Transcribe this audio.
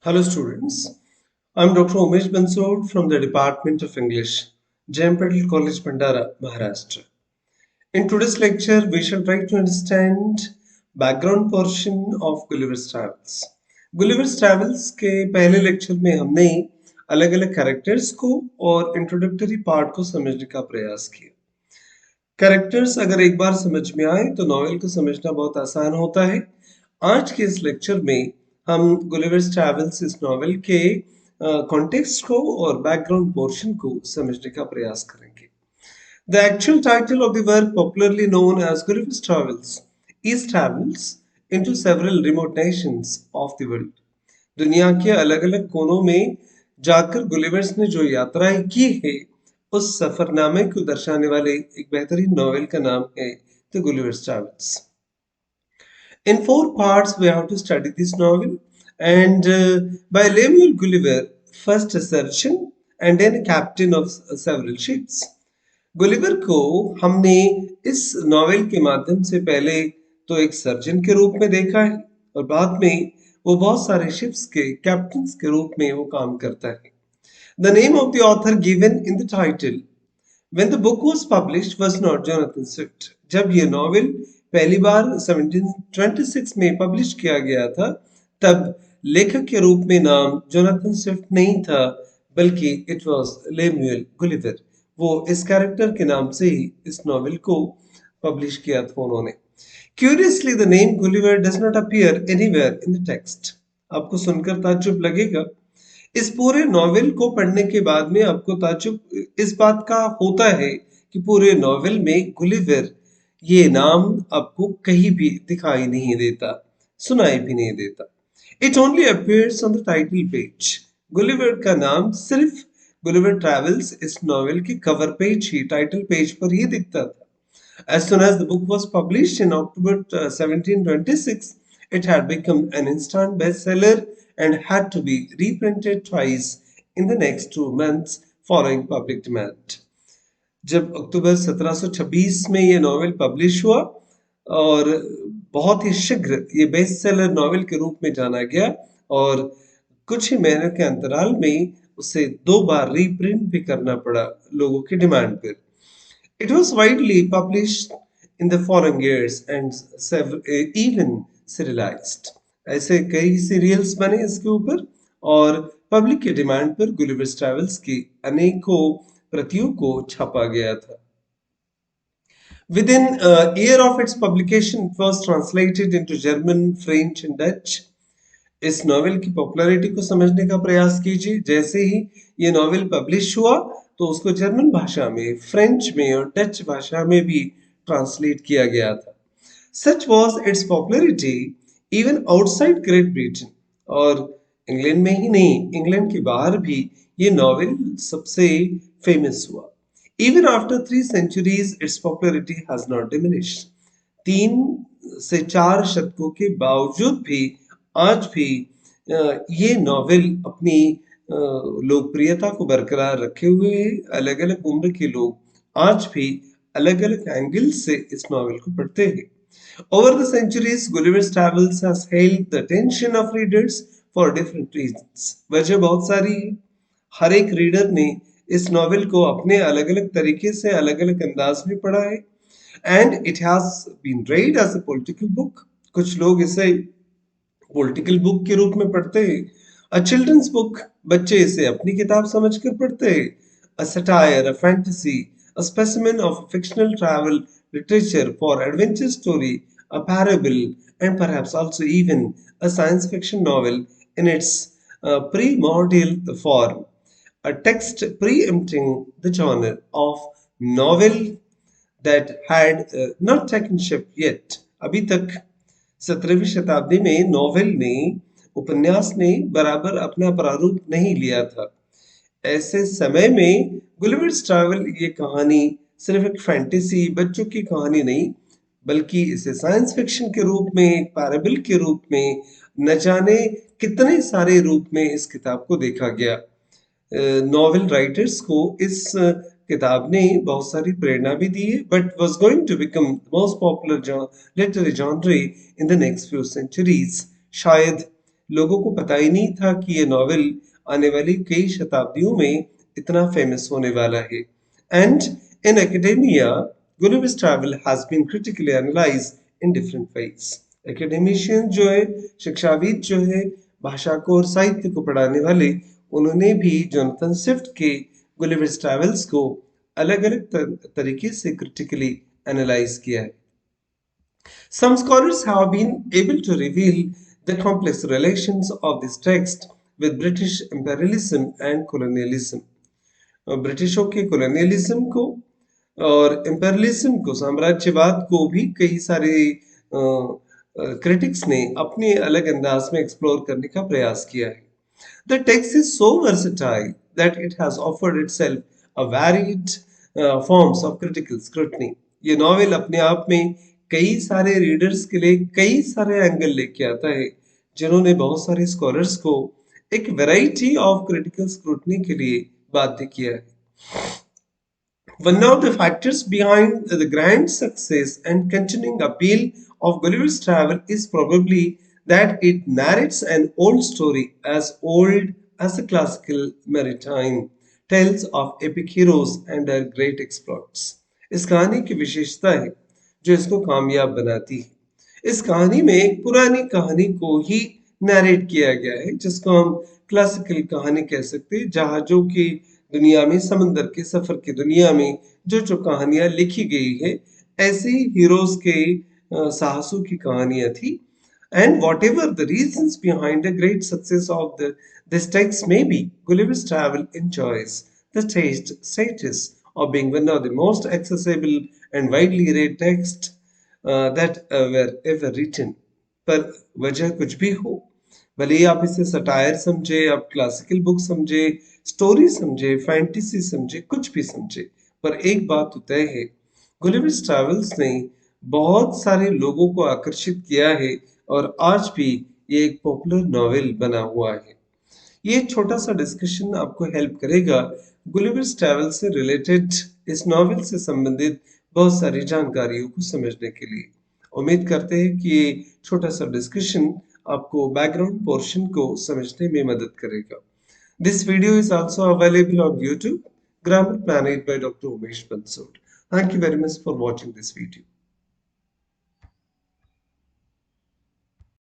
Hello students, I'm Dr. Umesh Bansod from the Department of English, J.M. Patel College, Bhandara, Maharashtra. In today's lecture, we shall try to understand background portion of Gulliver's Travels. Gulliver's Travels के पहले lecture में हमने अलग अलग characters को और introductory part को समझने का प्रयास किया। कैरेक्टर्स अगर एक बार समझ में आए तो नॉवेल को समझना बहुत आसान होता है। आज के इस लेक्चर में हम गुलिवर्स ट्रैवल्स इस नॉवेल के कॉन्टेक्स्ट को और बैकग्राउंड पोर्शन को समझने का प्रयास करेंगे। The actual title of the work, popularly known as Gulliver's Travels, is travels into several remote nations of the world. दुनिया के अलग-अलग कोनों में जाकर गुलिवर्स ने जो यात्राएं की है, उस सफरनामे को दर्शाने वाले एक बेहतरीन नॉवेल का नाम है the Gulliver's travels. In four parts, we have to study this novel, and by Lemuel Gulliver, first a surgeon and then a captain of several ships. Gulliver को हमने इस नॉवेल के माध्यम से पहले तो एक सर्जन के रूप में देखा है और बाद में वो बहुत सारे शिप्स के कैप्टन के रूप में वो काम करता है। The name of the author given in the title when the book was published was not Jonathan Swift. जब ये नॉवेल पहली बार 1726 में पब्लिश किया गया था, तब लेखक के रूप में नाम जोनाथन स्विफ्ट नहीं था, बल्कि इट वाज लेमुएल गुलिवर। वो इस कैरेक्टर के नाम से ही इस नॉवेल को पब्लिश किया था उन्होंने। Curiously, the name Gulliver does not appear anywhere in the text. आपको सुनकर ताज्जुब लगेगा। इस पूरे नॉवेल को पढ़ने के बाद में आपको ताज्जुब इस बात का होता है कि पूरे नॉवेल में गुलिवर ये नाम आपको कहीं भी दिखाई नहीं देता, सुनाई भी नहीं देता। It only appears on the title page. Gulliver का नाम सिर्फ गुलिवर ट्रैवल्स इस नॉवेल के कवर पेज ही, टाइटल पेज पर ही दिखता था। As soon as the book was published in October 1726, it had become an instant bestseller and had to be reprinted twice in the next 2 months following public demand. जब अक्टूबर 1726 में ये novel publish हुआ और बहुत ही शीघ्र ये बेस्ट सेलर नॉवेल के रूप में जाना गया और कुछ ही महीने के अंतराल में उसे 2 बार रीप्रिंट भी करना पड़ा लोगों की डिमांड पर। It was widely published in the following years and even serialized. ऐसे कई सीरियल्स बने इसके ऊपर और पब्लिक के डिमांड पर गुलिवर्स ट्रैवल्स की अनेकों प्रतियों को छापा गया था। Within a year of its publication, it was translated into German, French and Dutch. इस नॉवेल की पॉपुलैरिटी को समझने का प्रयास कीजिए। जैसे ही ये नॉवेल पब्लिश हुआ तो उसको जर्मन भाषा में, फ्रेंच में और डच भाषा में भी ट्रांसलेट किया गया था। Such was its popularity even outside Great Britain, और इंग्लैंड में ही नहीं, इंग्लैंड के बाहर भी ये नॉवेल सबसे फेमस हुआ। Even after 3 centuries, its popularity has not diminished. 3 से 4 शतकों के बावजूद भी आज भी ये नॉवेल अपनी लोकप्रियता को बरकरार रखे हुए है। अलग-अलग उम्र के लोग आज भी अलग-अलग एंगल से इस नॉवेल को पढ़ते हैं। Over the centuries, Gulliver's Travels has held the attention of readers for different reasons. वजह बहुत सारी है। हर एक रीडर ने इस नॉवेल को अपने अलग-अलग तरीके से, अलग-अलग अंदाज में पढ़ा है। And it has been read as a political book. कुछ लोग इसे पॉलिटिकल बुक के रूप में पढ़ते हैं। अ चिल्ड्रंस बुक, बच्चे इसे अपनी किताब समझकर पढ़ते हैं। A satire, a fantasy, a specimen of fictional travel literature for adventure story, a parable, and perhaps also even a science fiction novel in its primordial form. A text preempting the genre of novel that had not taken shape yet. अभी तक 17वीं शताब्दी में novel ने, उपन्यास ने बराबर अपना प्रारूप नहीं लिया था। ऐसे समय में गुलिवर्स ट्रैवल ये कहानी सिर्फ एक फैंटेसी, बच्चों की कहानी नहीं, बल्कि इसे साइंस फिक्शन के रूप में, एक पैराबल के रूप में, न जाने कितने सारे रूप में इस किताब को देखा गया। नॉवेल राइटर्स को इस किताब ने बहुत सारी प्रेरणा भी दी है, but was going to become the most popular literary genre in the next few centuries. शायद लोगों को पता ही नहीं था कि ये नॉवेल आने वाली कई शताब्दियों में इतना फेमस होने वाला है। And in academia, Gulliver's Travel has been critically analyzed in different ways. एकेडेमिशियन जो है, शिक्षाविद जो है, भाषा को और साहित्य को पढ़ाने वाले, उन्होंने भी जोनाथन स्विफ्ट के गुलिवर्स ट्रैवल्स को अलग अलग तरीके से क्रिटिकली एनालाइज किया है। Some scholars have been able to reveal the complex relations of this text with British imperialism and colonialism. ब्रिटिशों के colonialism को और imperialism को, साम्राज्यवाद को भी कई सारे critics ने अपने अलग अंदाज में एक्सप्लोर करने का प्रयास किया है। The text is so versatile that it has offered itself a varied forms of critical scrutiny. ये नॉवेल अपने आप में कई सारे रीडर्स के लिए कई सारे एंगल लेके आता है, जिन्होंने बहुत सारे स्कॉलर्स को एक वैरायटी ऑफ क्रिटिकल स्क्रूटनी के लिए बाध्य किया है। One of the factors behind the grand success and continuing appeal of Gulliver's Travel is probably that it narrates an old story as old as the classical maritime tales of epic heroes and their great exploits. इस कहानी की विशेषता है जो इसको कामयाब बनाती है। इस कहानी में एक पुरानी कहानी को ही नैरेट किया गया है, जिसको हम क्लासिकल कहानी कह सकते हैं। जहाजों की दुनिया में, समंदर के सफर की दुनिया में जो जो कहानियां लिखी गई है, ऐसे ही हीरोज के साहसों की कहानियां थी। And whatever the reasons behind the great success of this text may be, Gulliver's Travel enjoys the status of being one of the most accessible and widely read texts that were ever written. पर वजह कुछ भी हो, भले ही आप इसे satire समझे, आप क्लासिकल बुक समझे, स्टोरी समझे, फैंटेसी समझे, कुछ भी समझे, पर एक बात तो तय है, गुलिवर्स ट्रैवल्स ने बहुत सारे लोगों को आकर्षित किया है और आज भी ये एक पॉपुलर नॉवेल बना हुआ है। ये छोटा सा डिस्कशन आपको हेल्प करेगा गुलिवर्स ट्रैवल से रिलेटेड, इस नॉवेल से संबंधित बहुत सारी जानकारियों को समझने के लिए। उम्मीद करते हैं कि ये छोटा सा डिस्कशन आपको बैकग्राउंड पोर्शन को समझने में मदद करेगा। This video is also available on YouTube, Grammar Planet by Dr. Umesh Bansod. Thank you very much for watching this video.